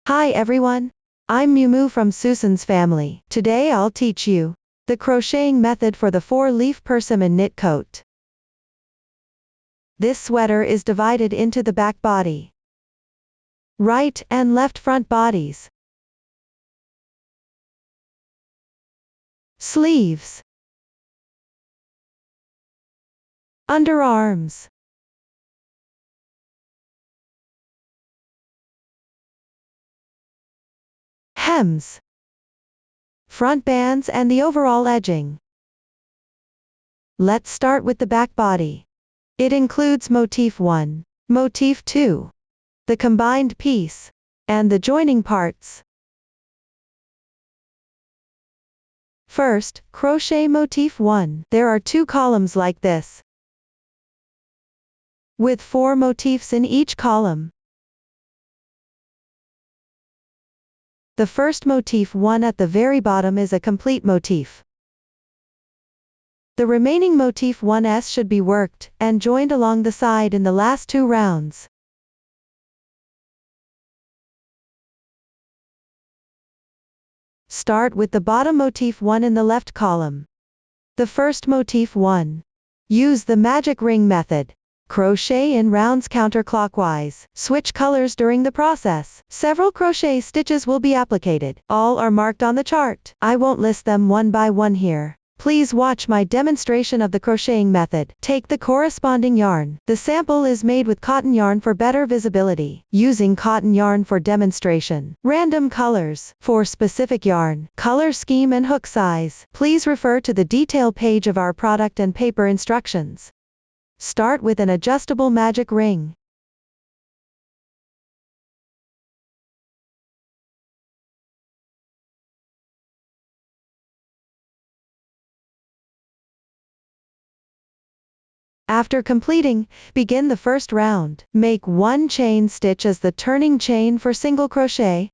Hi everyone. I'm Mumu from Susan's family. Today I'll teach you the crocheting method for the 4-leaf persimmon knit coat. This sweater is divided into the back body, right and left front bodies, sleeves, underarms, hems, front bands and the overall edging. Let's start with the back body. It includes motif 1, motif 2, the combined piece, and the joining parts. First, crochet motif 1. There are 2 columns like this, with 4 motifs in each column. The first motif 1 at the very bottom is a complete motif. The remaining motif 1s should be worked and joined along the side in the last 2 rounds. Start with the bottom motif 1 in the left column. The first motif 1. Use the magic ring method. Crochet in rounds counterclockwise. Switch colors during the process. Several crochet stitches will be applicated. All are marked on the chart. I won't list them one by one here. Please watch my demonstration of the crocheting method. Take the corresponding yarn. The sample is made with cotton yarn for better visibility. Using cotton yarn for demonstration. Random colors. For specific yarn, color scheme and hook size, please refer to the detail page of our product and paper instructions. Start with an adjustable magic ring. After completing, begin the first round. Make 1 chain stitch as the turning chain for single crochet,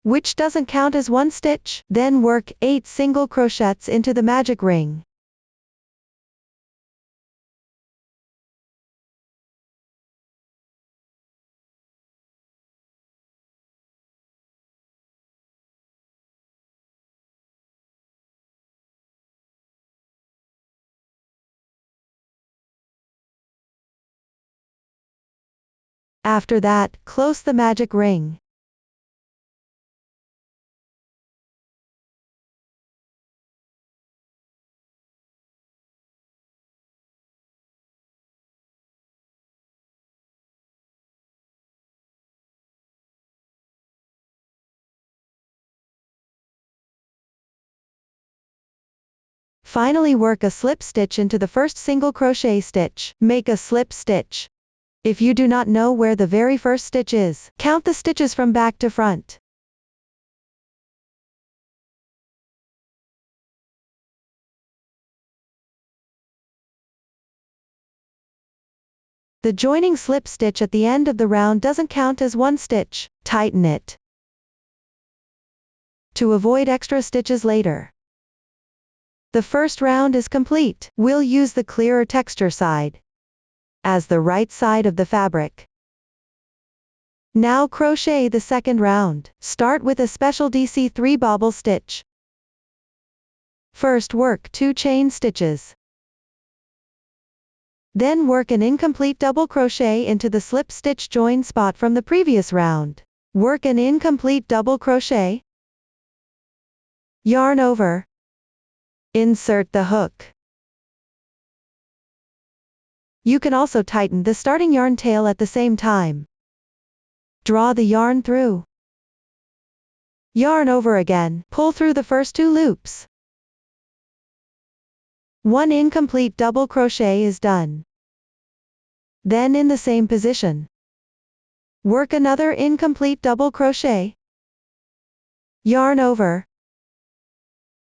which doesn't count as 1 stitch. Then work 8 single crochets into the magic ring. After that, close the magic ring. Finally, work a slip stitch into the first single crochet stitch. Make a slip stitch. If you do not know where the very first stitch is, count the stitches from back to front. The joining slip stitch at the end of the round doesn't count as 1 stitch. Tighten it to avoid extra stitches later. The first round is complete. We'll use the clearer texture side as the right side of the fabric. Now crochet the second round. Start with a special DC3 bobble stitch. First work 2 chain stitches. Then work an incomplete double crochet into the slip stitch join spot from the previous round. Work an incomplete double crochet. Yarn over. Insert the hook. You can also tighten the starting yarn tail at the same time. Draw the yarn through. Yarn over again. Pull through the first 2 loops. 1 incomplete double crochet is done. Then in the same position, work another incomplete double crochet. Yarn over.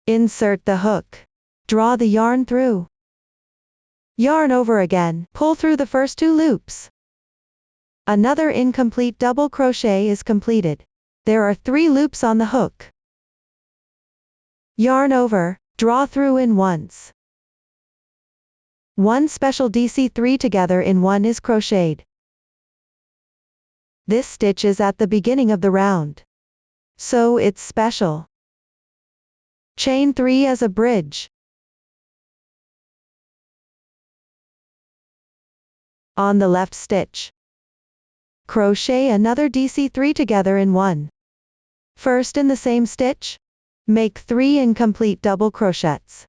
Insert the hook. Draw the yarn through. Yarn over again. Pull through the first 2 loops. Another incomplete double crochet is completed. There are 3 loops on the hook. Yarn over. Draw through in once. 1 special DC3 together in 1 is crocheted. This stitch is at the beginning of the round, so it's special. Chain 3 as a bridge. On the left stitch, crochet another DC3 together in one. First in the same stitch, make 3 incomplete double crochets.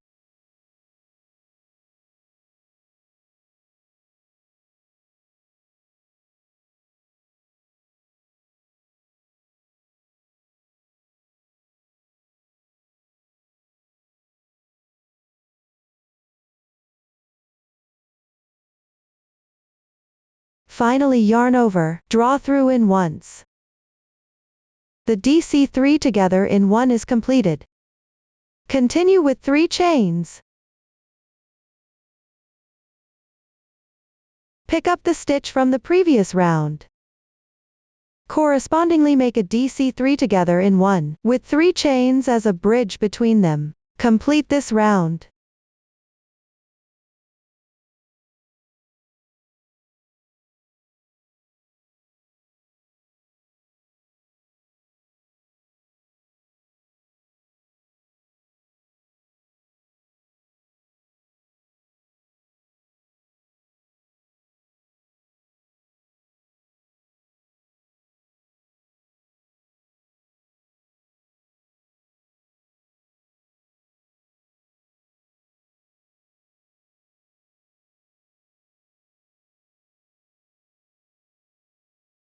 Finally yarn over, draw through in once. The DC3 together in one is completed. Continue with 3 chains. Pick up the stitch from the previous round. Correspondingly make a DC3 together in one, with 3 chains as a bridge between them. Complete this round.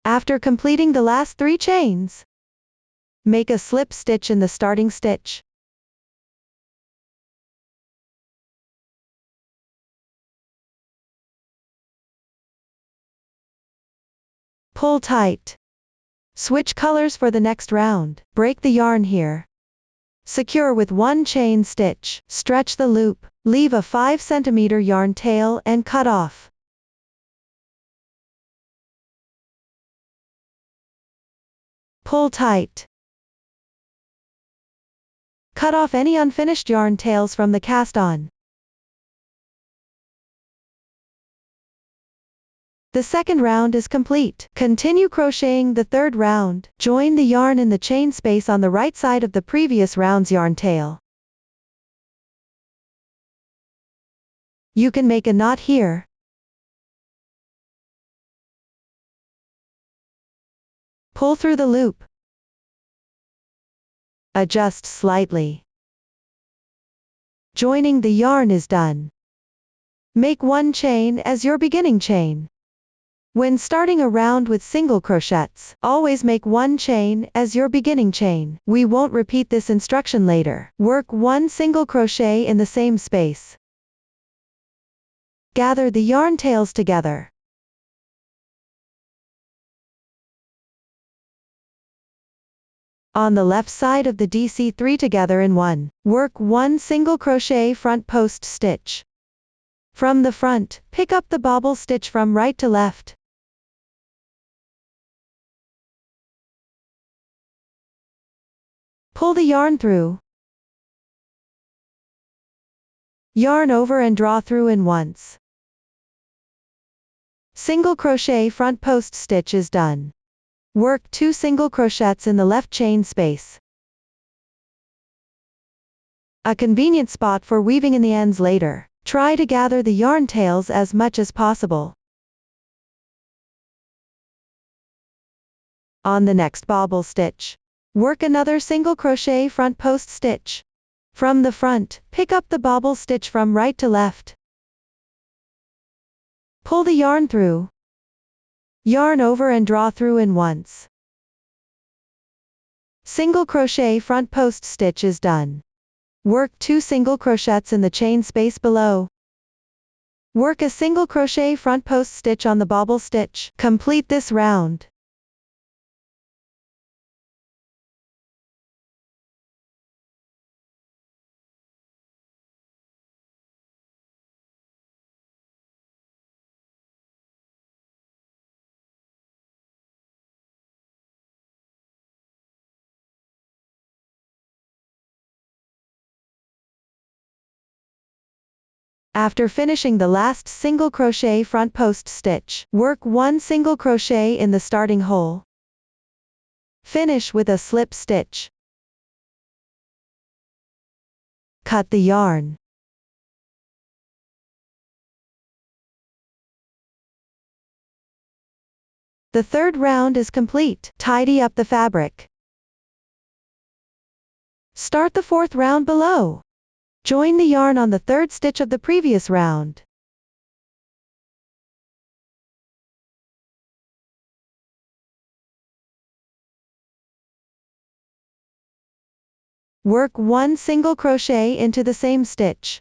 After completing the last 3 chains, make a slip stitch in the starting stitch. Pull tight. Switch colors for the next round. Break the yarn here. Secure with 1 chain stitch. Stretch the loop. Leave a 5 cm yarn tail and cut off. Pull tight. Cut off any unfinished yarn tails from the cast-on. The second round is complete. Continue crocheting the third round. Join the yarn in the chain space on the right side of the previous round's yarn tail. You can make a knot here. Pull through the loop. Adjust slightly. Joining the yarn is done. Make 1 chain as your beginning chain. When starting a round with single crochets, always make 1 chain as your beginning chain. We won't repeat this instruction later. Work 1 single crochet in the same space. Gather the yarn tails together. On the left side of the DC3 together in one, work 1 single crochet front post stitch. From the front, pick up the bobble stitch from right to left. Pull the yarn through. Yarn over and draw through in once. Single crochet front post stitch is done. Work 2 single crochets in the left chain space. A convenient spot for weaving in the ends later. Try to gather the yarn tails as much as possible. On the next bobble stitch, work another single crochet front post stitch. From the front, pick up the bobble stitch from right to left. Pull the yarn through. Yarn over and draw through in once. Single crochet front post stitch is done. Work 2 single crochets in the chain space below. Work a single crochet front post stitch on the bobble stitch. Complete this round. After finishing the last single crochet front post stitch, work 1 single crochet in the starting hole. Finish with a slip stitch. Cut the yarn. The third round is complete. Tidy up the fabric. Start the fourth round below. Join the yarn on the third stitch of the previous round. Work 1 single crochet into the same stitch.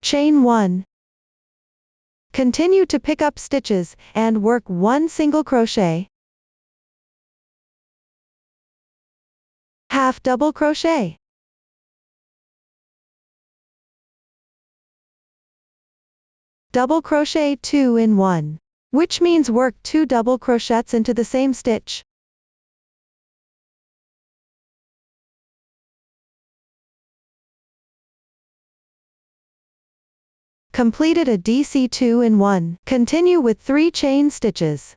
Chain 1. Continue to pick up stitches, and work 1 single crochet. Half double crochet. Double crochet 2 in 1, which means work 2 double crochets into the same stitch. Completed a DC 2 in 1. Continue with 3 chain stitches.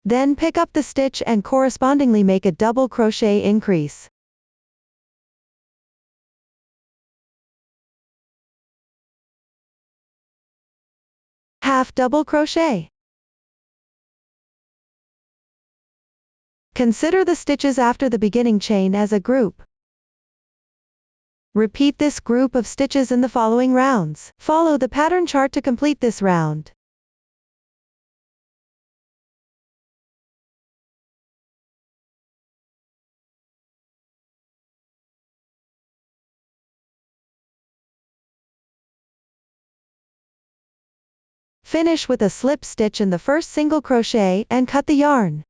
Then pick up the stitch and correspondingly make a double crochet increase. Half double crochet. Consider the stitches after the beginning chain as a group. Repeat this group of stitches in the following rounds. Follow the pattern chart to complete this round. Finish with a slip stitch in the first single crochet and cut the yarn.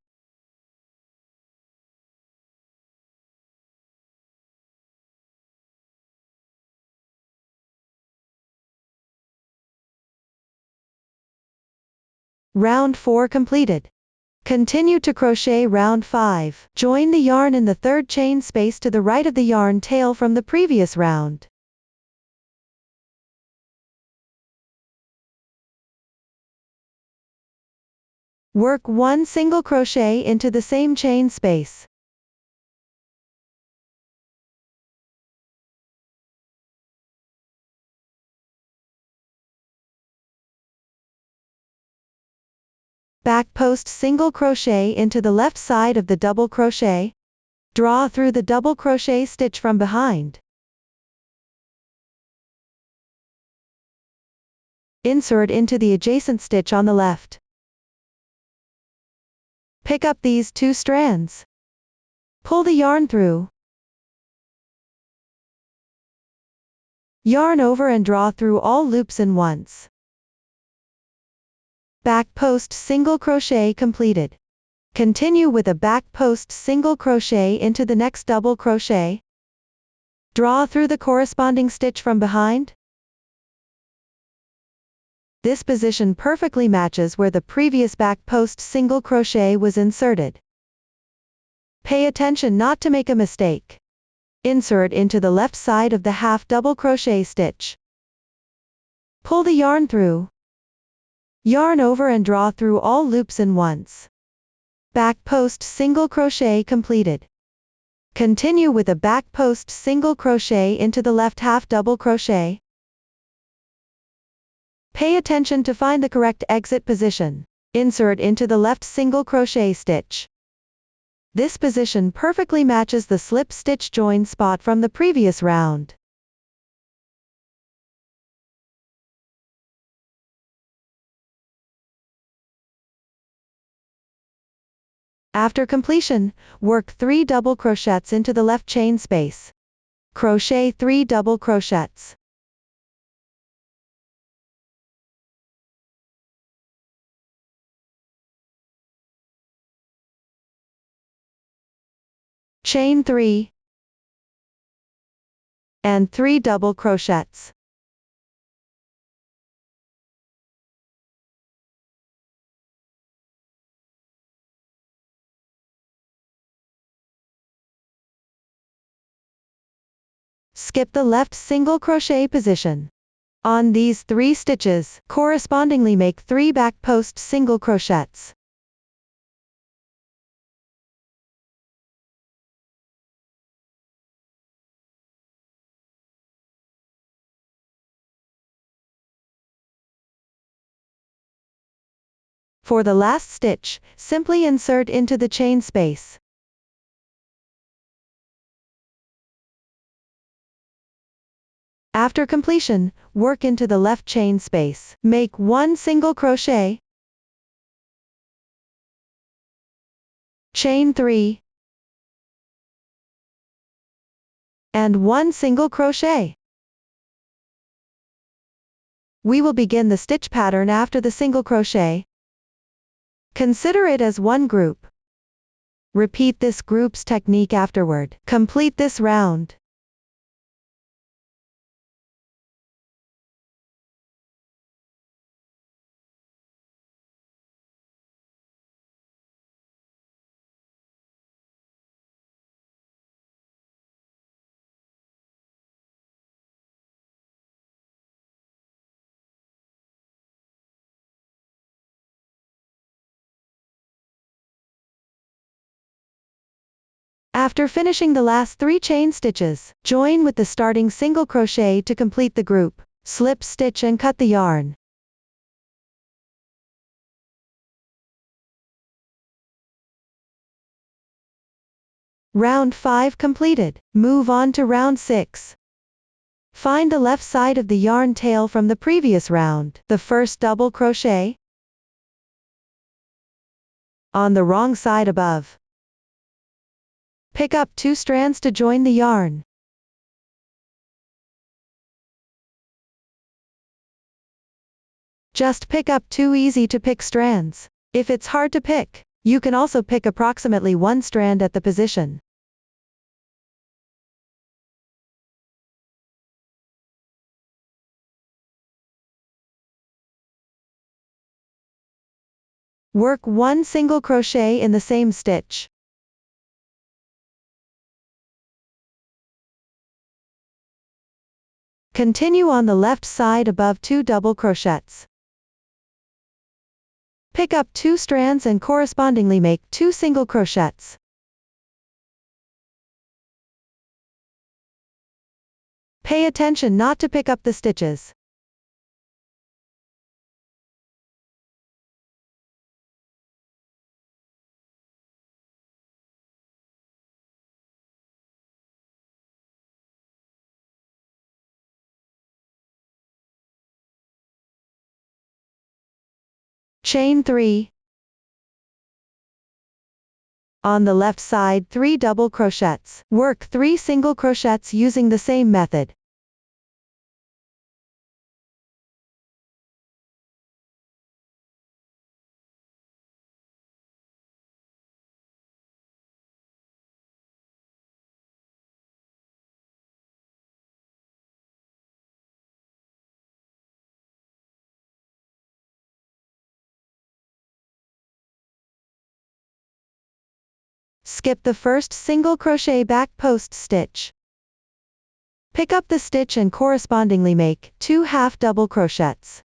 Round 4 completed. Continue to crochet round 5. Join the yarn in the third chain space to the right of the yarn tail from the previous round. Work 1 single crochet into the same chain space. Back post single crochet into the left side of the double crochet. Draw through the double crochet stitch from behind. Insert into the adjacent stitch on the left. Pick up these 2 strands. Pull the yarn through. Yarn over and draw through all loops in once. Back post single crochet completed. Continue with a back post single crochet into the next double crochet. Draw through the corresponding stitch from behind. This position perfectly matches where the previous back post single crochet was inserted. Pay attention not to make a mistake. Insert into the left side of the half double crochet stitch. Pull the yarn through. Yarn over and draw through all loops in once. Back post single crochet completed. Continue with a back post single crochet into the left half double crochet. Pay attention to find the correct exit position. Insert into the left single crochet stitch. This position perfectly matches the slip stitch join spot from the previous round. After completion, work 3 double crochets into the left chain space. Crochet 3 double crochets. Chain 3 and 3 double crochets. Skip the left single crochet position. On these 3 stitches, correspondingly make 3 back post single crochets. For the last stitch, simply insert into the chain space. After completion, work into the left chain space. Make 1 single crochet, chain 3, and 1 single crochet. We will begin the stitch pattern after the single crochet. Consider it as one group. Repeat this group's technique afterward. Complete this round. After finishing the last 3 chain stitches, join with the starting single crochet to complete the group. Slip stitch and cut the yarn. Round 5 completed. Move on to round 6. Find the left side of the yarn tail from the previous round. The first double crochet on the wrong side above. Pick up 2 strands to join the yarn. Just pick up 2 easy to pick strands. If it's hard to pick, you can also pick approximately 1 strand at the position. Work 1 single crochet in the same stitch. Continue on the left side above 2 double crochets. Pick up 2 strands and correspondingly make 2 single crochets. Pay attention not to pick up the stitches. Chain 3. On the left side 3 double crochets. Work 3 single crochets using the same method. Skip the first single crochet back post stitch. Pick up the stitch and correspondingly make 2 half double crochets.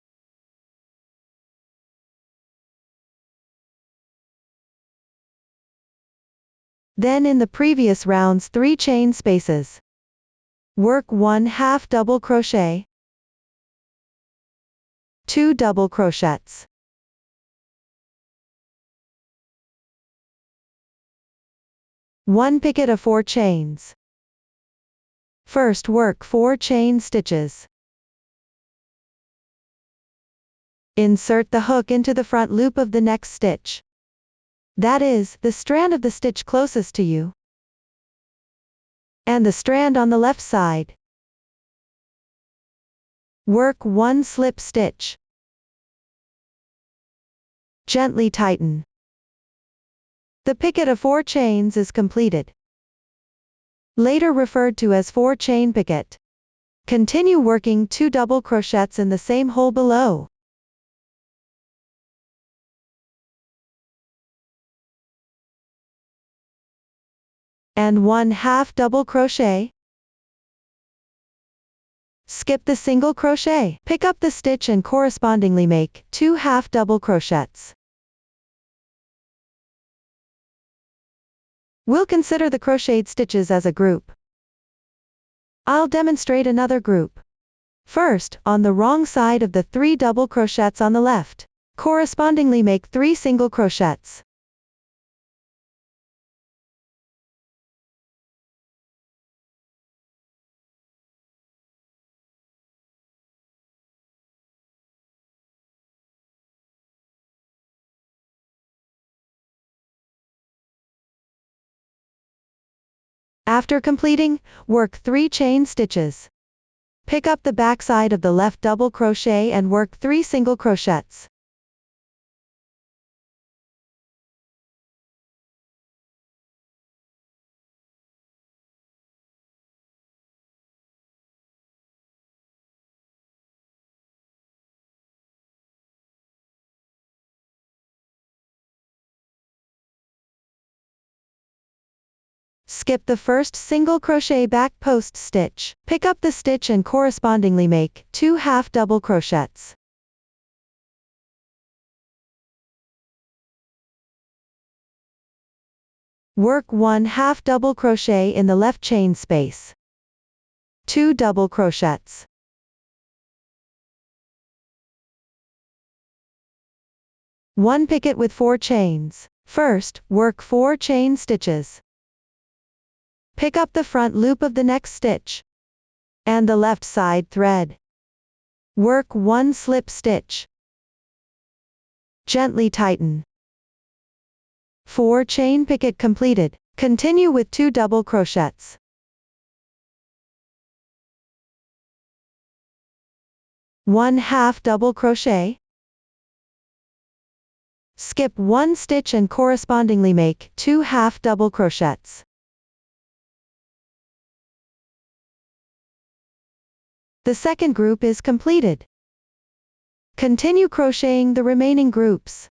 Then in the previous round's 3 chain spaces, work 1 half double crochet, 2 double crochets, 1 picot of 4 chains. First work 4 chain stitches. Insert the hook into the front loop of the next stitch. That is, the strand of the stitch closest to you, and the strand on the left side. Work 1 slip stitch. Gently tighten. The picot of 4 chains is completed. Later referred to as 4 chain picot. Continue working 2 double crochets in the same hole below. And 1 half double crochet. Skip the single crochet. Pick up the stitch and correspondingly make 2 half double crochets. We'll consider the crocheted stitches as a group. I'll demonstrate another group. First, on the wrong side of the 3 double crochets on the left, correspondingly make 3 single crochets. After completing, work 3 chain stitches. Pick up the back side of the left double crochet and work 3 single crochets. Skip the first single crochet back post stitch. Pick up the stitch and correspondingly make 2 half double crochets. Work 1 half double crochet in the left chain space. 2 double crochets. One picket with 4 chains. First, work 4 chain stitches. Pick up the front loop of the next stitch and the left side thread. Work 1 slip stitch. Gently tighten. 4 chain picket completed. Continue with 2 double crochets. One half double crochet. Skip 1 stitch and correspondingly make 2 half double crochets. The second group is completed. Continue crocheting the remaining groups.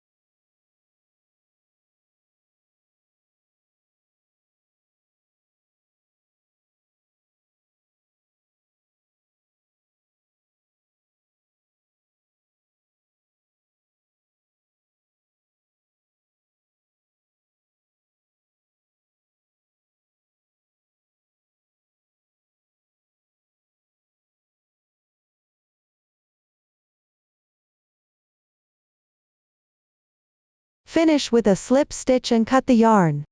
Finish with a slip stitch and cut the yarn.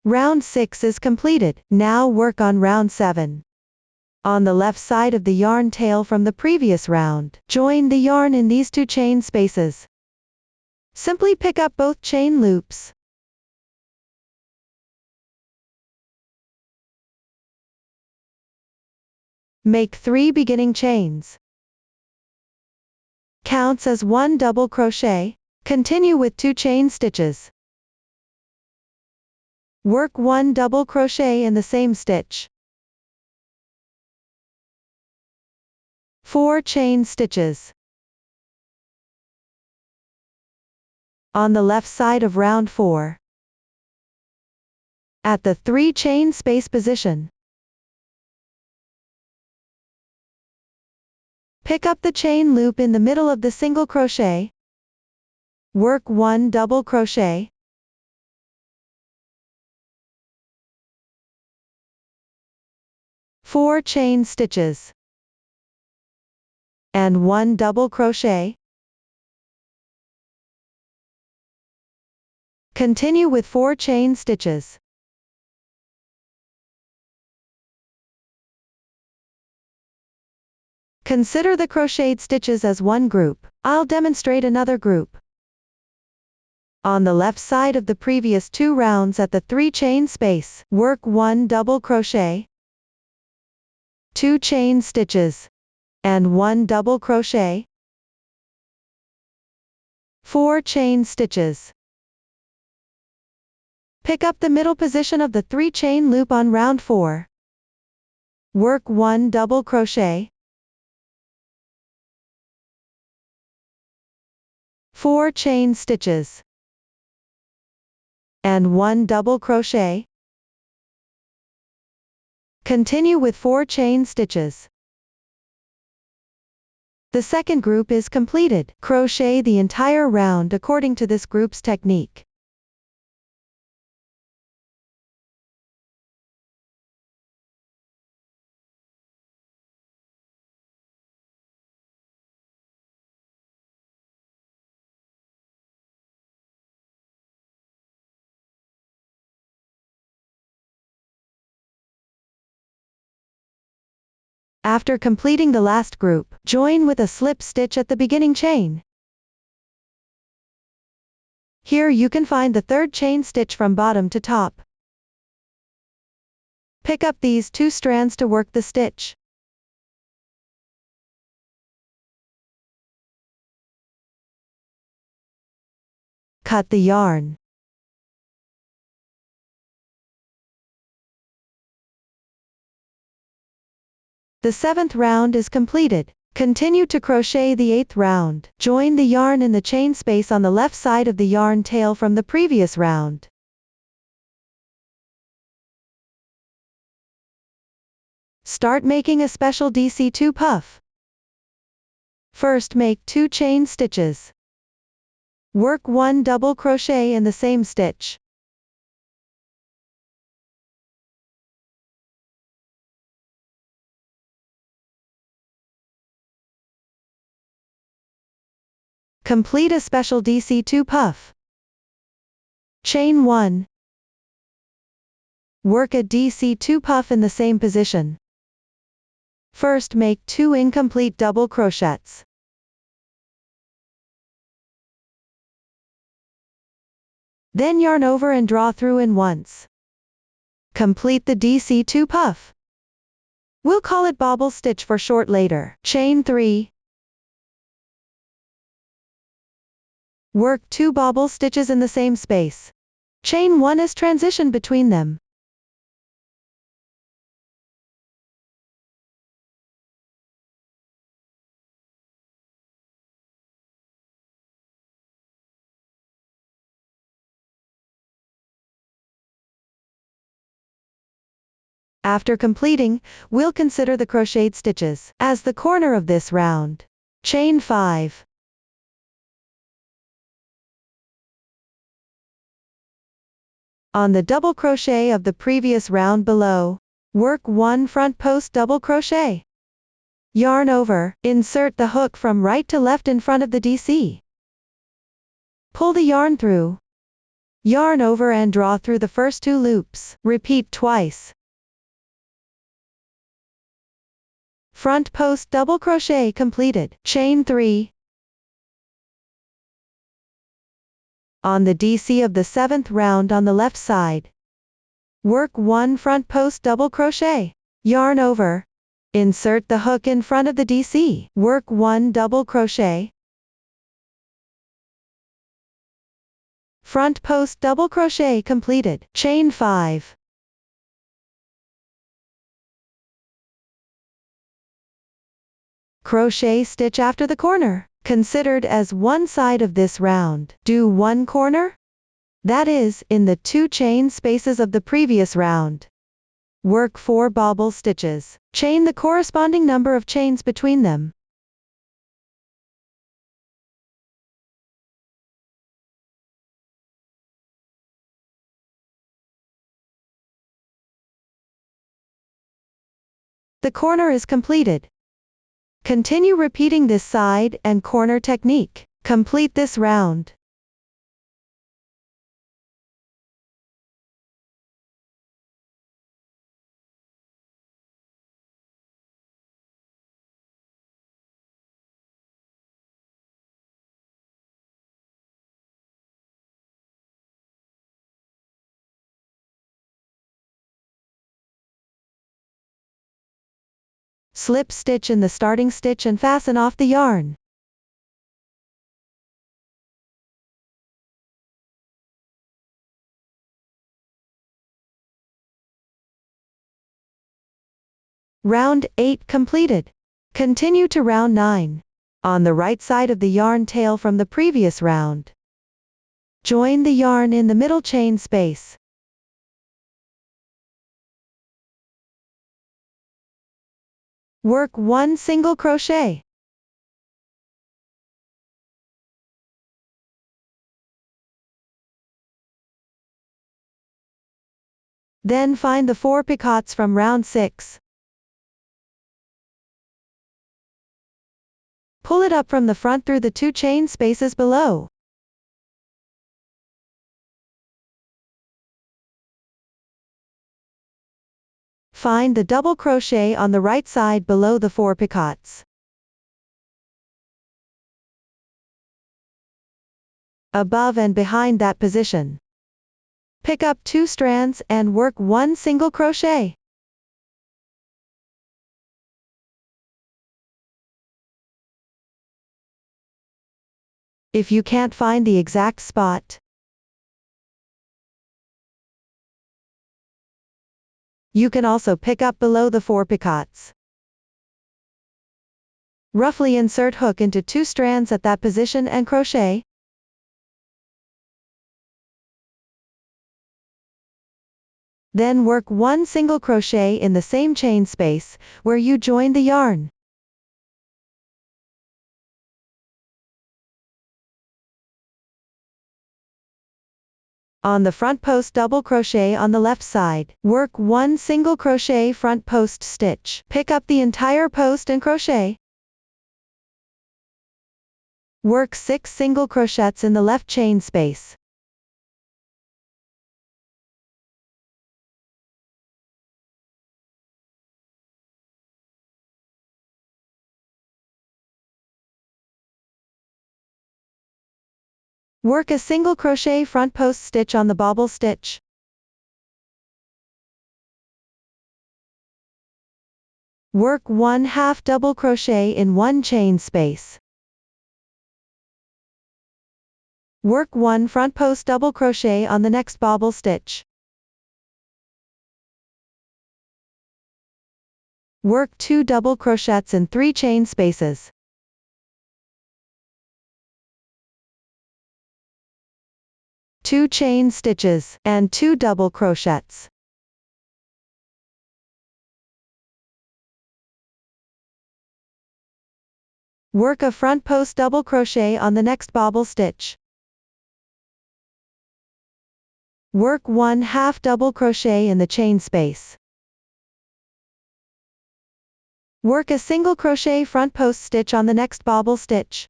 Round 6 is completed. Now work on round 7. On the left side of the yarn tail from the previous round, join the yarn in these 2 chain spaces. Simply pick up both chain loops. Make 3 beginning chains. Counts as 1 double crochet. Continue with 2 chain stitches. Work 1 double crochet in the same stitch. 4 chain stitches. On the left side of round 4. At the 3 chain space position. Pick up the chain loop in the middle of the single crochet. Work 1 double crochet. Four chain stitches. And 1 double crochet. Continue with 4 chain stitches. Consider the crocheted stitches as one group. I'll demonstrate another group. On the left side of the previous 2 rounds at the 3 chain space, work 1 double crochet, 2 chain stitches, and 1 double crochet, 4 chain stitches. Pick up the middle position of the 3 chain loop on round 4. Work 1 double crochet, 4 chain stitches, and 1 double crochet. Continue with 4 chain stitches. The second group is completed. Crochet the entire round according to this group's technique. After completing the last group, join with a slip stitch at the beginning chain. Here you can find the third chain stitch from bottom to top. Pick up these 2 strands to work the stitch. Cut the yarn. The 7th round is completed. Continue to crochet the 8th round. Join the yarn in the chain space on the left side of the yarn tail from the previous round. Start making a special DC2 puff. First make 2 chain stitches. Work 1 double crochet in the same stitch. Complete a special DC2 puff. Chain 1. Work a DC2 puff in the same position. First make 2 incomplete double crochets. Then yarn over and draw through in once. Complete the DC2 puff. We'll call it bobble stitch for short later. Chain 3. Work 2 bobble stitches in the same space. Chain 1 as transition between them. After completing, we'll consider the crocheted stitches as the corner of this round. Chain 5. On the double crochet of the previous round below, work 1 front post double crochet. Yarn over, insert the hook from right to left in front of the DC. Pull the yarn through. Yarn over and draw through the first 2 loops. Repeat twice. Front post double crochet completed. Chain 3. On the DC of the 7th round on the left side, work 1 front post double crochet. Yarn over. Insert the hook in front of the DC. Work 1 double crochet. Front post double crochet completed. Chain 5. Crochet stitch after the corner, considered as one side of this round. Do 1 corner? That is, in the 2 chain spaces of the previous round. Work 4 bobble stitches. Chain the corresponding number of chains between them. The corner is completed. Continue repeating this side and corner technique. Complete this round. Slip stitch in the starting stitch and fasten off the yarn. Round 8 completed. Continue to round 9. on the right side of the yarn tail from the previous round. Join the yarn in the middle chain space. Work 1 single crochet. Then find the 4 picots from round 6. Pull it up from the front through the 2 chain spaces below. Find the double crochet on the right side below the 4 picots. Above and behind that position. Pick up 2 strands and work 1 single crochet. If you can't find the exact spot, you can also pick up below the 4 picots. Roughly insert hook into 2 strands at that position and crochet. Then work 1 single crochet in the same chain space where you joined the yarn. On the front post, double crochet on the left side. Work 1 single crochet front post stitch. Pick up the entire post and crochet. Work 6 single crochets in the left chain space. Work a single crochet front post stitch on the bobble stitch. Work 1/2 double crochet in 1 chain space. Work 1 front post double crochet on the next bobble stitch. Work 2 double crochets in 3 chain spaces. Two chain stitches, and 2 double crochets. Work a front post double crochet on the next bobble stitch. Work 1/2 double crochet in the chain space. Work a single crochet front post stitch on the next bobble stitch.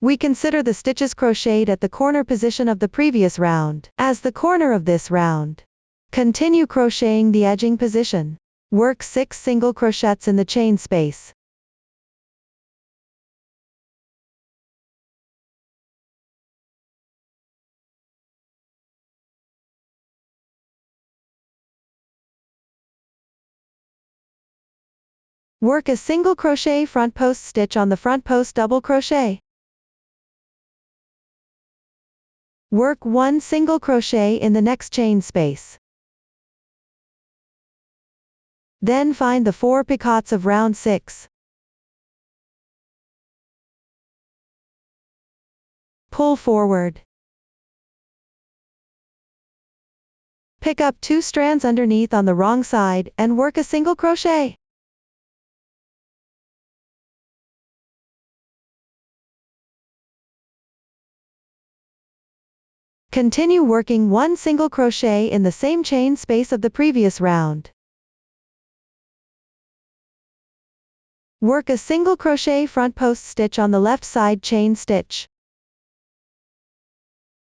We consider the stitches crocheted at the corner position of the previous round as the corner of this round. Continue crocheting the edging position. Work 6 single crochets in the chain space. Work a single crochet front post stitch on the front post double crochet. Work 1 single crochet in the next chain space. Then find the 4 picots of round 6. Pull forward. Pick up 2 strands underneath on the wrong side and work a single crochet. Continue working 1 single crochet in the same chain space of the previous round. Work a single crochet front post stitch on the left side chain stitch.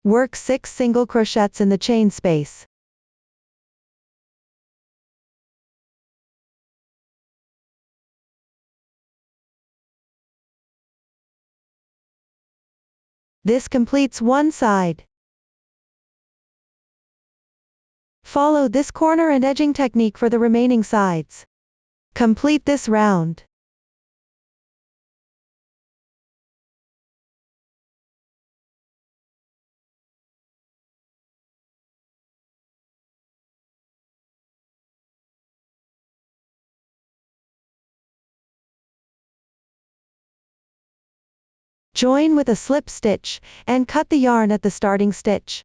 Work 6 single crochets in the chain space. This completes one side. Follow this corner and edging technique for the remaining sides. Complete this round. Join with a slip stitch, and cut the yarn at the starting stitch.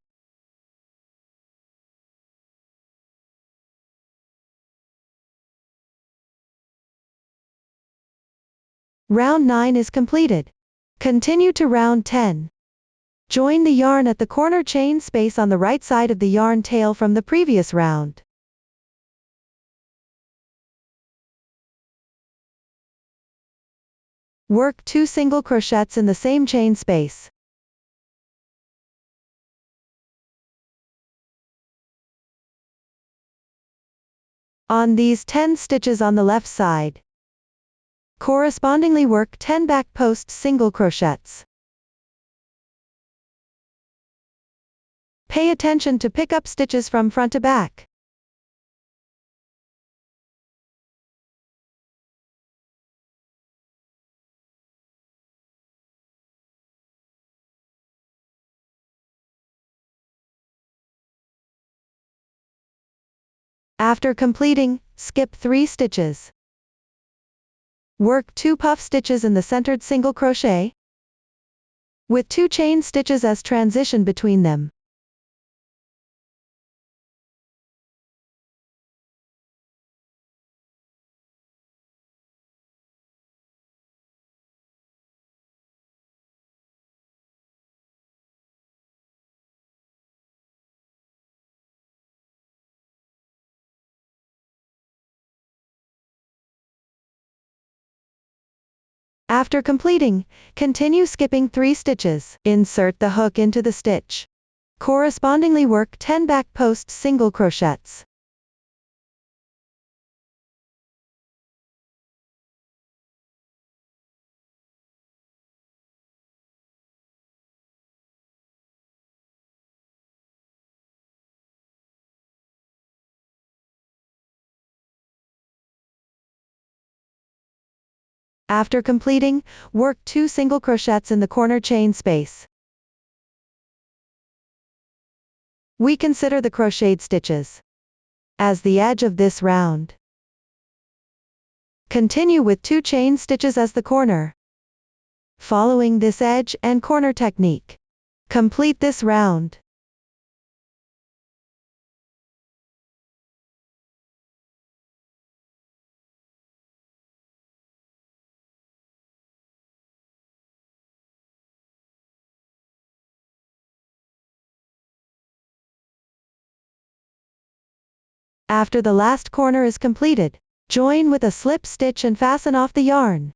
Round 9 is completed. Continue to round 10. Join the yarn at the corner chain space on the right side of the yarn tail from the previous round. Work 2 single crochets in the same chain space. On these 10 stitches on the left side, correspondingly work 10 back post single crochets. Pay attention to pick up stitches from front to back. After completing, skip 3 stitches. Work 2 puff stitches in the centered single crochet, with 2 chain stitches as transition between them. After completing, continue skipping 3 stitches. Insert the hook into the stitch. Correspondingly work 10 back post single crochets. After completing, work 2 single crochets in the corner chain space. We consider the crocheted stitches as the edge of this round. Continue with 2 chain stitches as the corner. Following this edge and corner technique, complete this round. After the last corner is completed, join with a slip stitch and fasten off the yarn.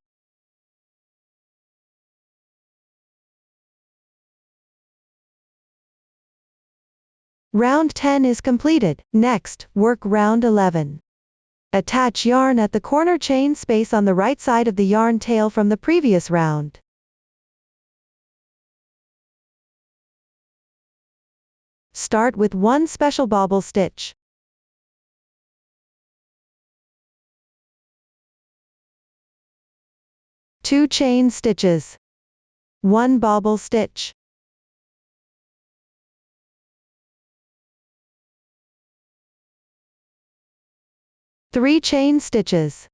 Round 10 is completed. Next, work round 11. Attach yarn at the corner chain space on the right side of the yarn tail from the previous round. Start with 1 special bobble stitch. Two chain stitches, 1 bobble stitch, 3 chain stitches.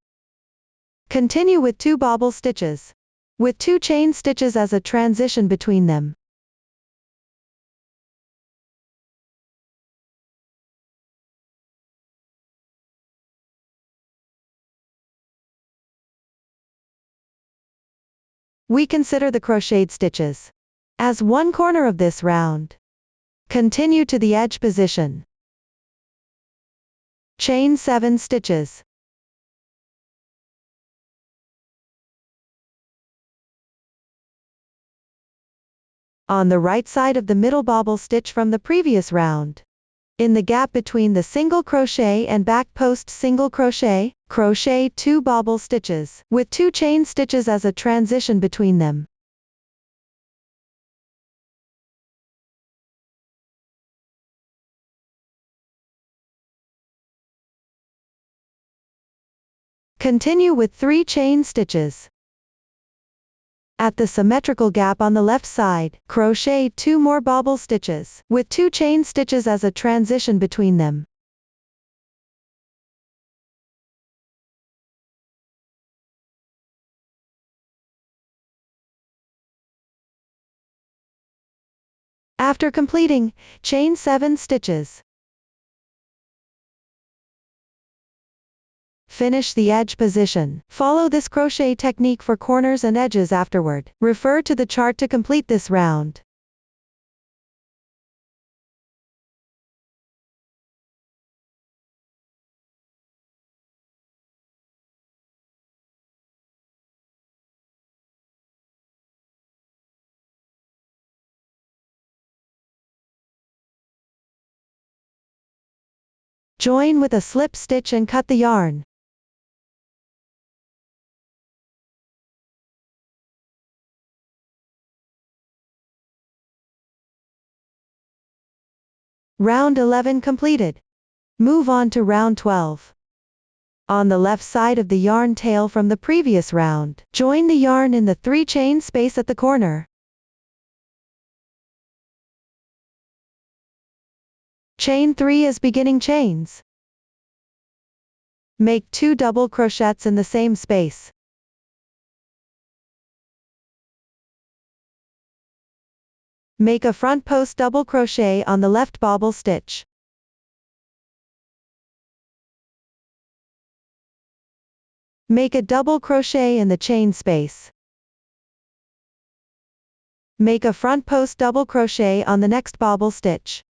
Continue with 2 bobble stitches, with 2 chain stitches as a transition between them. We consider the crocheted stitches as one corner of this round. Continue to the edge position. Chain 7 stitches. On the right side of the middle bobble stitch from the previous round. In the gap between the single crochet and back post single crochet, crochet 2 bobble stitches, with 2 chain stitches as a transition between them. Continue with 3 chain stitches. At the symmetrical gap on the left side, crochet 2 more bobble stitches, with 2 chain stitches as a transition between them. After completing, chain 7 stitches. Finish the edge position. Follow this crochet technique for corners and edges afterward. Refer to the chart to complete this round. Join with a slip stitch and cut the yarn. Round 11 completed. Move on to round 12. On the left side of the yarn tail from the previous round, join the yarn in the 3 chain space at the corner. Chain 3 as beginning chains. Make 2 double crochets in the same space. Make a front post double crochet on the left bobble stitch. Make a double crochet in the chain space. Make a front post double crochet on the next bobble stitch.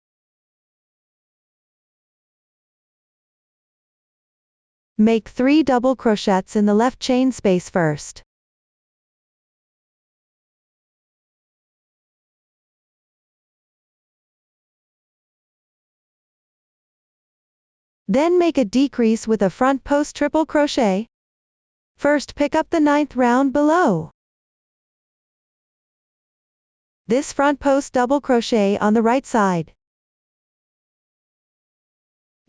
Make 3 double crochets in the left chain space first. Then make a decrease with a front post triple crochet. First pick up the 9th round below. This front post double crochet on the right side.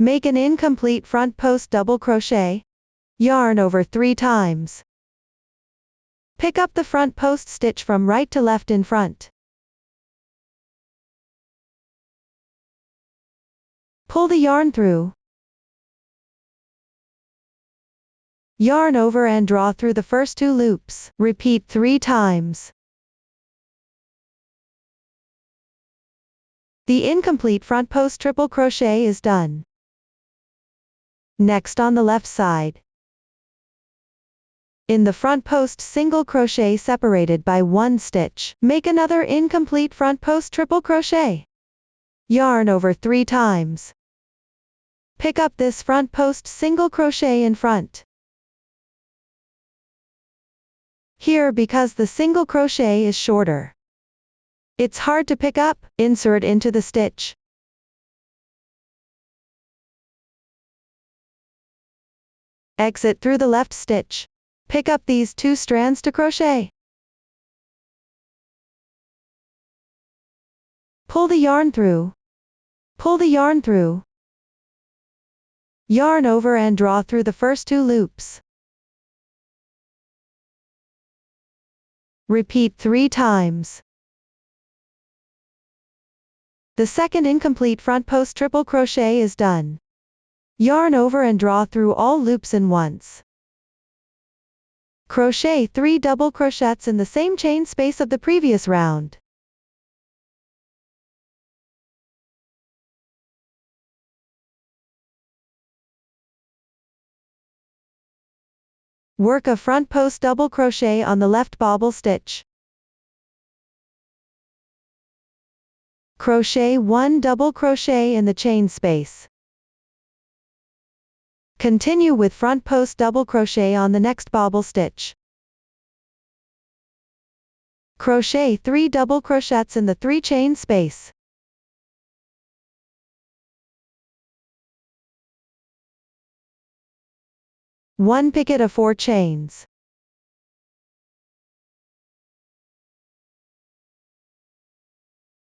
Make an incomplete front post double crochet. Yarn over 3 times. Pick up the front post stitch from right to left in front. Pull the yarn through. Yarn over and draw through the first 2 loops. Repeat 3 times. The incomplete front post triple crochet is done. Next on the left side. In the front post single crochet separated by 1 stitch, make another incomplete front post triple crochet. Yarn over 3 times. Pick up this front post single crochet in front. Here, because the single crochet is shorter, it's hard to pick up, insert into the stitch. Exit through the left stitch. Pick up these 2 strands to crochet. Pull the yarn through. Pull the yarn through. Yarn over and draw through the first 2 loops. Repeat 3 times. The second incomplete front post triple crochet is done. Yarn over and draw through all loops in once. Crochet 3 double crochets in the same chain space of the previous round. Work a front post double crochet on the left bobble stitch. Crochet 1 double crochet in the chain space. Continue with front post double crochet on the next bobble stitch. Crochet 3 double crochets in the 3 chain space. One picket of 4 chains.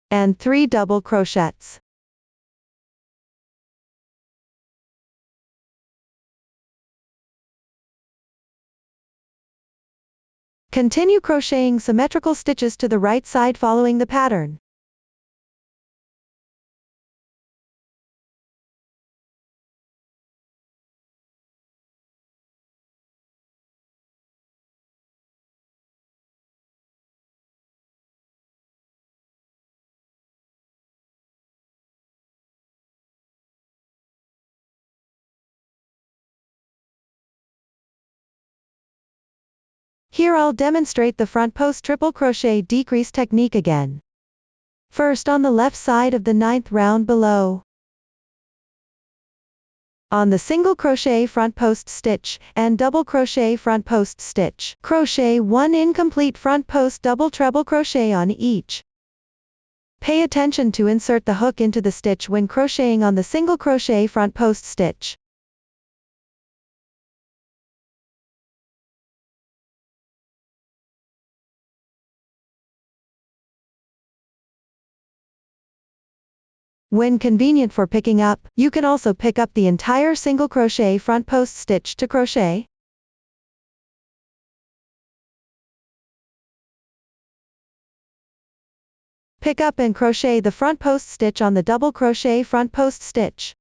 And 3 double crochets. Continue crocheting symmetrical stitches to the right side following the pattern. Here I'll demonstrate the front post triple crochet decrease technique again. First on the left side of the 9th round below. On the single crochet front post stitch, and double crochet front post stitch, crochet 1 incomplete front post double treble crochet on each. Pay attention to insert the hook into the stitch when crocheting on the single crochet front post stitch. When convenient for picking up, you can also pick up the entire single crochet front post stitch to crochet. Pick up and crochet the front post stitch on the double crochet front post stitch.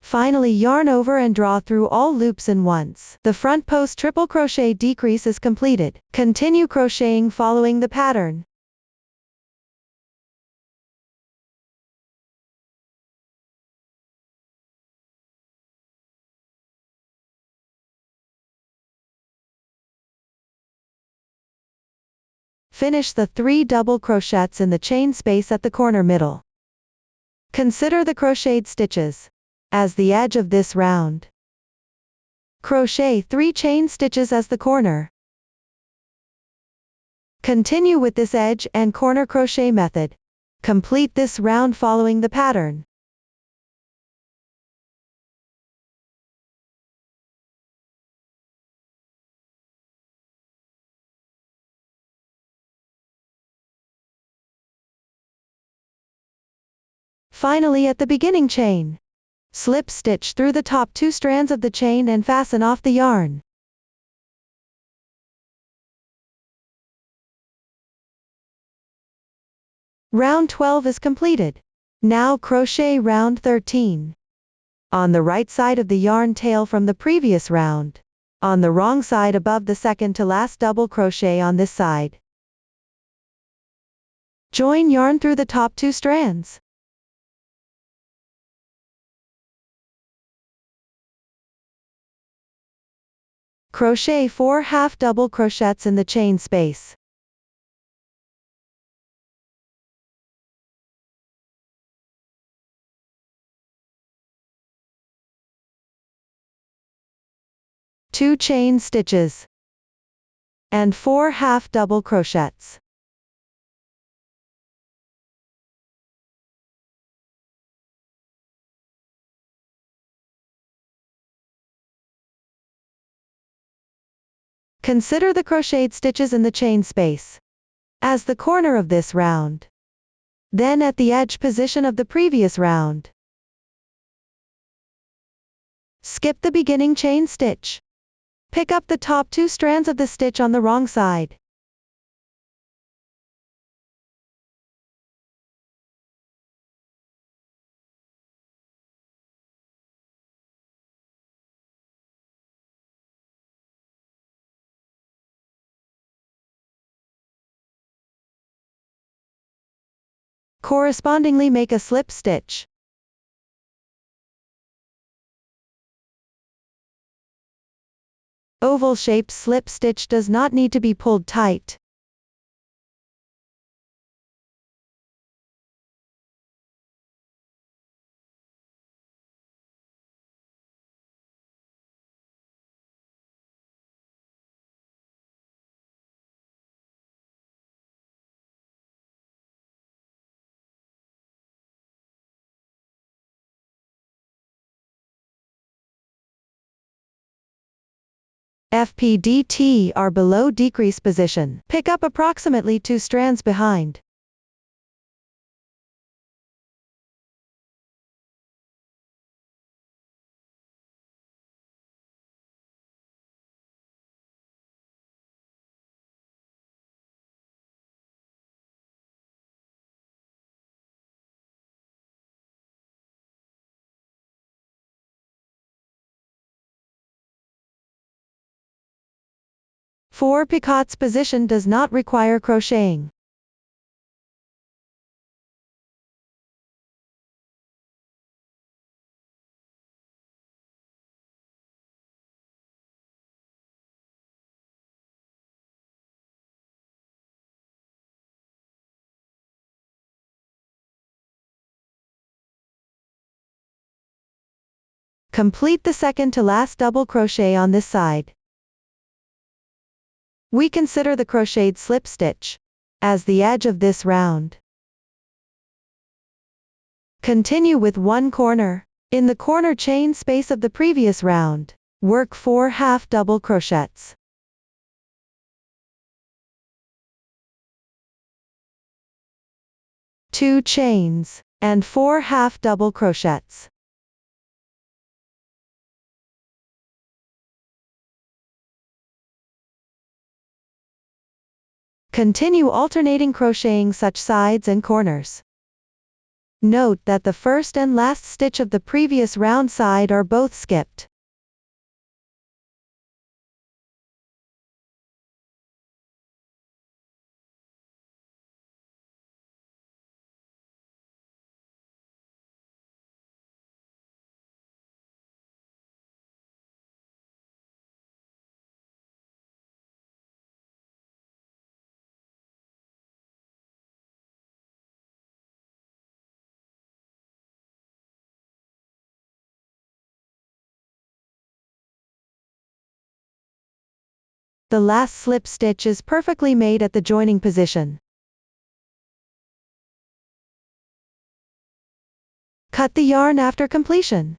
Finally yarn over and draw through all loops in once. The front post triple crochet decrease is completed. Continue crocheting following the pattern. Finish the 3 double crochets in the chain space at the corner middle. Consider the crocheted stitches as the edge of this round. Crochet 3 chain stitches as the corner. Continue with this edge and corner crochet method. Complete this round following the pattern. Finally at the beginning chain, slip stitch through the top 2 strands of the chain and fasten off the yarn. Round 12 is completed. Now crochet round 13. On the right side of the yarn tail from the previous round. On the wrong side above the second to last double crochet on this side. Join yarn through the top 2 strands. Crochet 4 half double crochets in the chain space. Two chain stitches and 4 half double crochets. Consider the crocheted stitches in the chain space as the corner of this round. Then at the edge position of the previous round. Skip the beginning chain stitch. Pick up the top 2 strands of the stitch on the wrong side. Correspondingly make a slip stitch. Oval-shaped slip stitch does not need to be pulled tight. FPDT are below decrease position. Pick up approximately 2 strands behind. For picots position does not require crocheting. Complete the second to last double crochet on this side. We consider the crocheted slip stitch as the edge of this round. Continue with one corner. In the corner chain space of the previous round, work 4 half double crochets. Two chains, and 4 half double crochets. Continue alternating crocheting such sides and corners. Note that the first and last stitch of the previous round side are both skipped. The last slip stitch is perfectly made at the joining position. Cut the yarn after completion.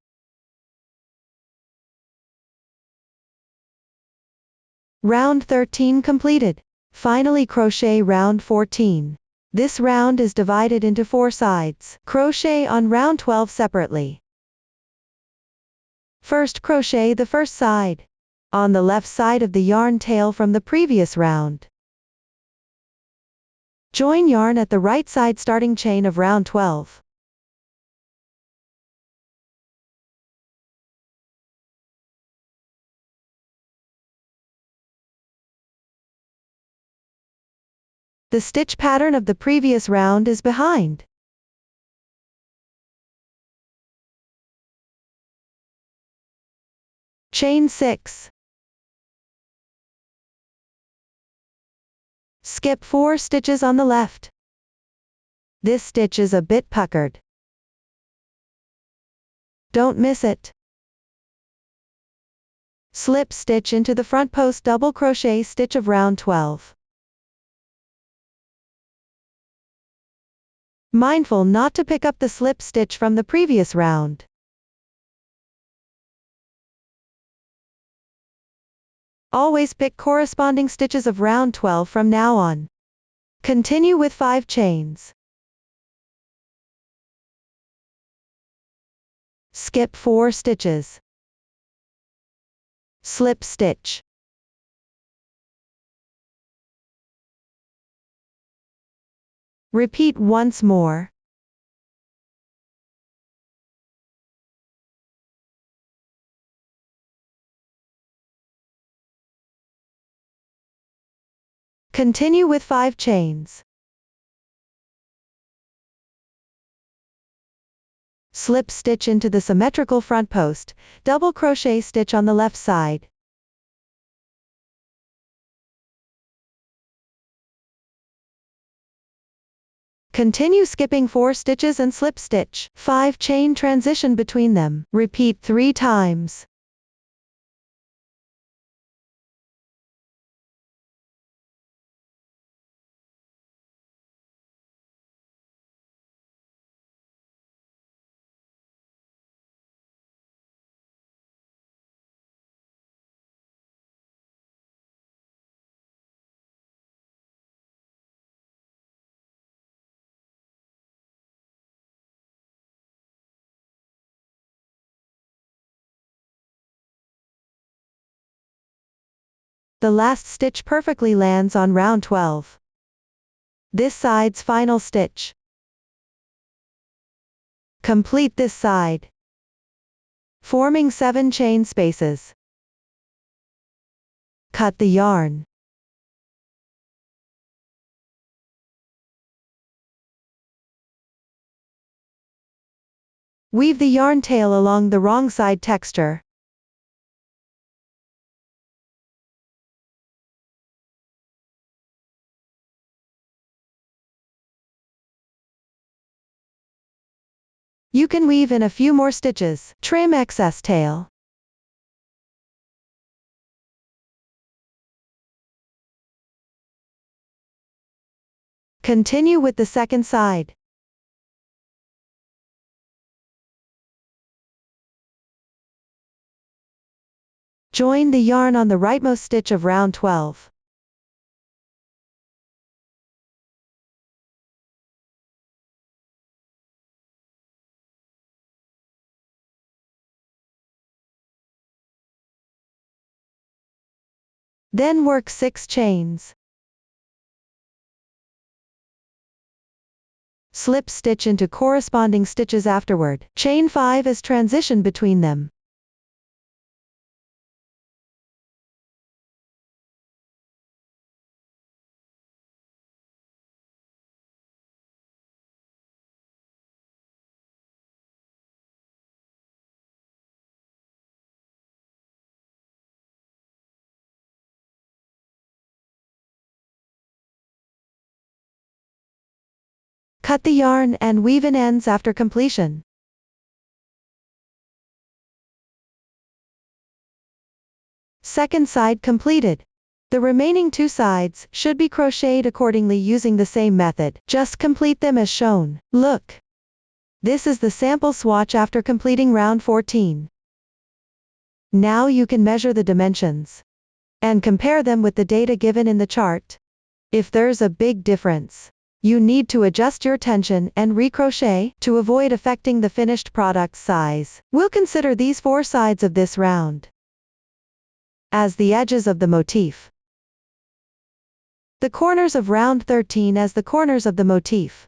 Round 13 completed. Finally crochet round 14. This round is divided into 4 sides. Crochet on round 12 separately. First crochet the first side on the left side of the yarn tail from the previous round. Join yarn at the right side starting chain of round 12. The stitch pattern of the previous round is behind. Chain 6. Skip 4 stitches on the left. This stitch is a bit puckered. Don't miss it. Slip stitch into the front post double crochet stitch of round 12. Mindful not to pick up the slip stitch from the previous round. Always pick corresponding stitches of round 12 from now on. Continue with 5 chains. Skip 4 stitches. Slip stitch. Repeat once more. Continue with 5 chains. Slip stitch into the symmetrical front post, double crochet stitch on the left side. Continue skipping 4 stitches and slip stitch. 5 chain transition between them. Repeat 3 times. The last stitch perfectly lands on round 12. This side's final stitch. Complete this side, forming 7 chain spaces. Cut the yarn. Weave the yarn tail along the wrong side texture. You can weave in a few more stitches, trim excess tail. Continue with the second side. Join the yarn on the rightmost stitch of round 12. Then work 6 chains. Slip stitch into corresponding stitches afterward. Chain 5 as transition between them. Cut the yarn and weave in ends after completion. Second side completed. The remaining 2 sides should be crocheted accordingly using the same method. Just complete them as shown. Look. This is the sample swatch after completing round 14. Now you can measure the dimensions and compare them with the data given in the chart. If there's a big difference, you need to adjust your tension and recrochet to avoid affecting the finished product's size. We'll consider these 4 sides of this round as the edges of the motif. The corners of round 13 as the corners of the motif.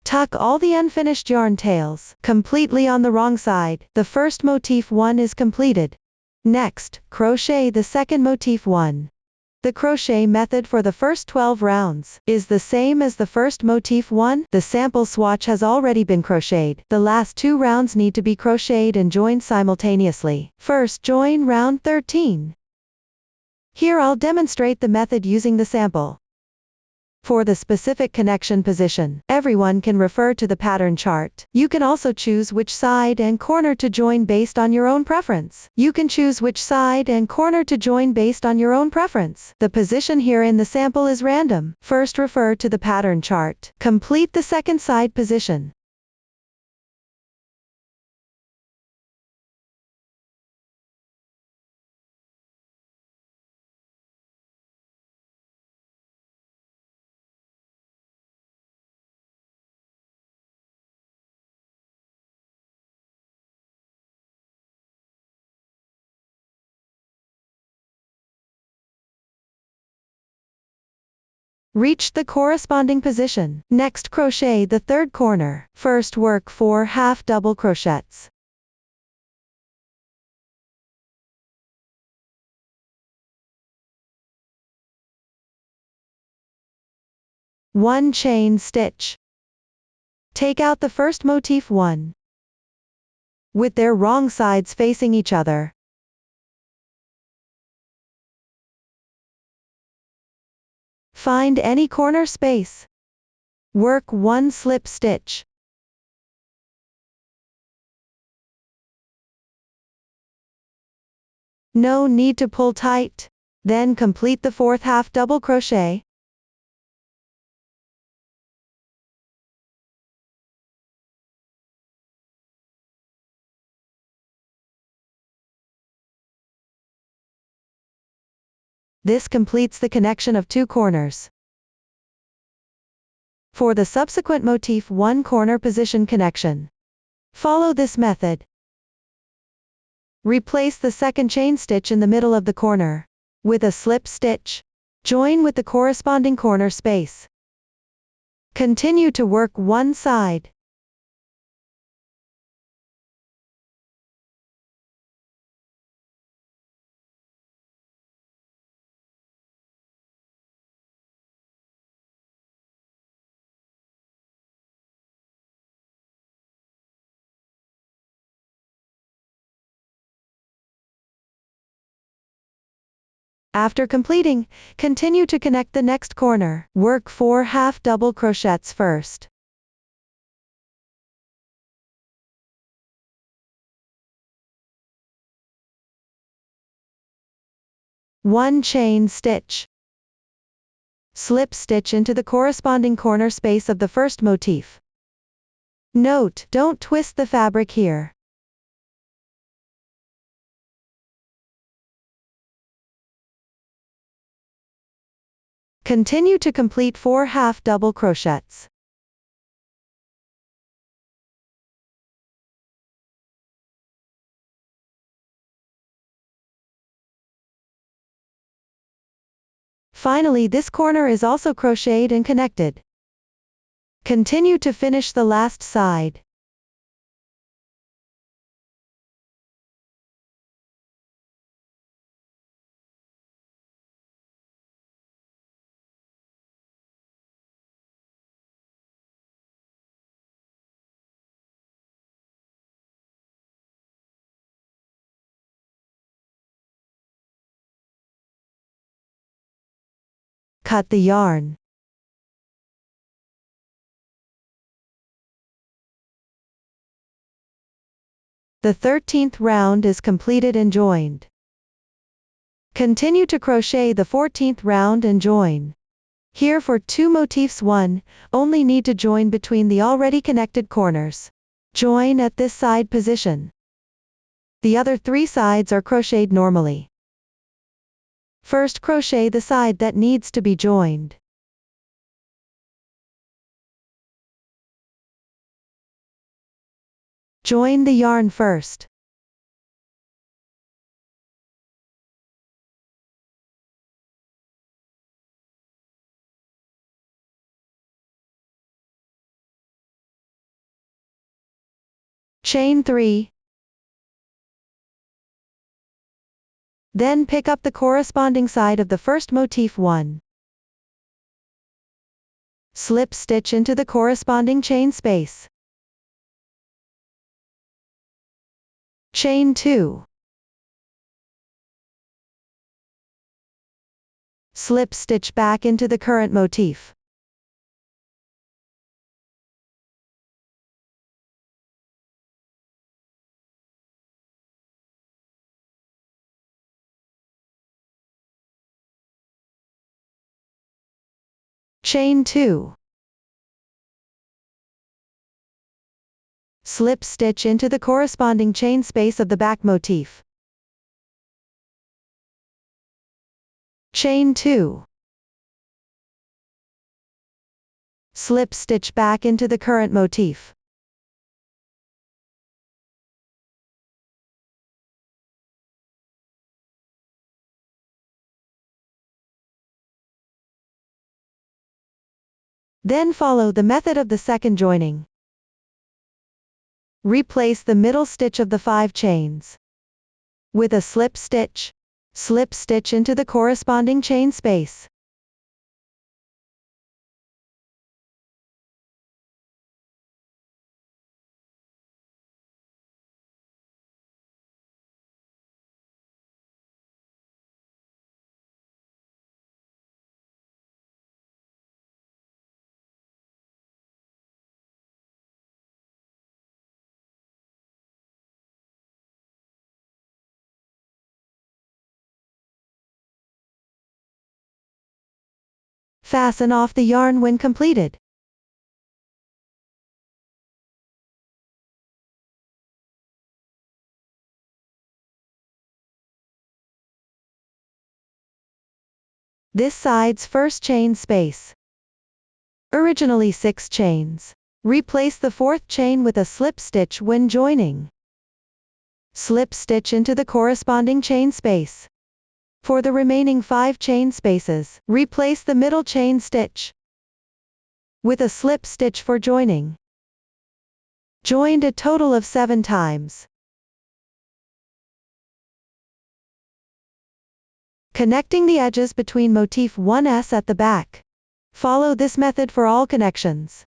Tuck all the unfinished yarn tails completely on the wrong side. The first motif 1 is completed. Next, crochet the second motif 1. The crochet method for the first 12 rounds is the same as the first motif 1. The sample swatch has already been crocheted. The last 2 rounds need to be crocheted and joined simultaneously. First join round 13. Here I'll demonstrate the method using the sample. For the specific connection position, everyone can refer to the pattern chart. You can also choose which side and corner to join based on your own preference. The position here in the sample is random. First refer to the pattern chart. Complete the second side position. Reach the corresponding position. Next crochet the third corner. First work 4 half double crochets. One chain stitch. Take out the first motif 1 with their wrong sides facing each other. Find any corner space. Work 1 slip stitch. No need to pull tight. Then complete the 4th half double crochet. This completes the connection of 2 corners. For the subsequent motif 1 corner position connection, follow this method. Replace the second chain stitch in the middle of the corner with a slip stitch. Join with the corresponding corner space. Continue to work one side. After completing, continue to connect the next corner. Work 4 half double crochets first. 1 chain stitch. Slip stitch into the corresponding corner space of the first motif. Note, don't twist the fabric here. Continue to complete 4 half double crochets. Finally, this corner is also crocheted and connected. Continue to finish the last side. Cut the yarn. The 13th round is completed and joined. Continue to crochet the 14th round and join. Here for 2 motifs 1, only need to join between the already connected corners. Join at this side position. The other 3 sides are crocheted normally. First crochet the side that needs to be joined. Join the yarn first. Chain 3. Then pick up the corresponding side of the first motif 1. Slip stitch into the corresponding chain space. Chain 2. Slip stitch back into the current motif. Chain 2. Slip stitch into the corresponding chain space of the back motif. Chain 2. Slip stitch back into the current motif. Then follow the method of the second joining. Replace the middle stitch of the 5 chains with a slip stitch. Slip stitch into the corresponding chain space. Fasten off the yarn when completed. This side's first chain space. Originally 6 chains. Replace the 4th chain with a slip stitch when joining. Slip stitch into the corresponding chain space. For the remaining 5 chain spaces, replace the middle chain stitch with a slip stitch for joining. Joined a total of 7 times. Connecting the edges between motif 1s at the back. Follow this method for all connections.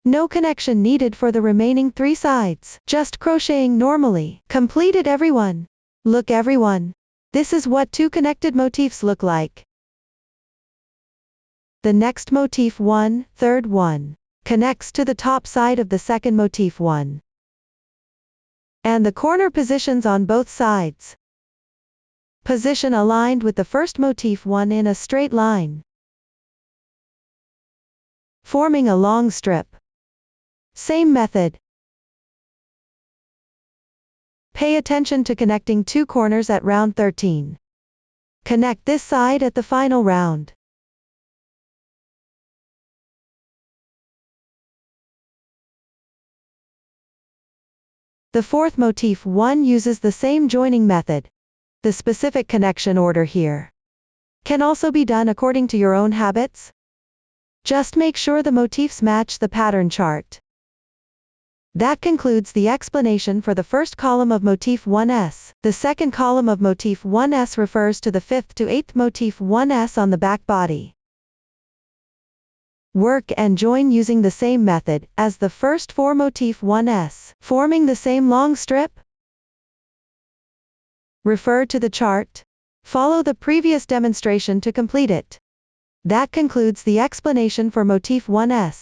No connection needed for the remaining 3 sides, just crocheting normally. Completed everyone. Look everyone. This is what 2 connected motifs look like. The next motif 1, third one, connects to the top side of the second motif 1. And the corner positions on both sides. Position aligned with the first motif 1 in a straight line, forming a long strip. Same method. Pay attention to connecting two corners at round 13. Connect this side at the final round. The fourth motif 1 uses the same joining method. The specific connection order here can also be done according to your own habits. Just make sure the motifs match the pattern chart. That concludes the explanation for the first column of motif 1s. The second column of motif 1s refers to the 5th to 8th motif 1s on the back body. Work and join using the same method as the first 4 motif 1s, forming the same long strip. Refer to the chart. Follow the previous demonstration to complete it. That concludes the explanation for motif 1s.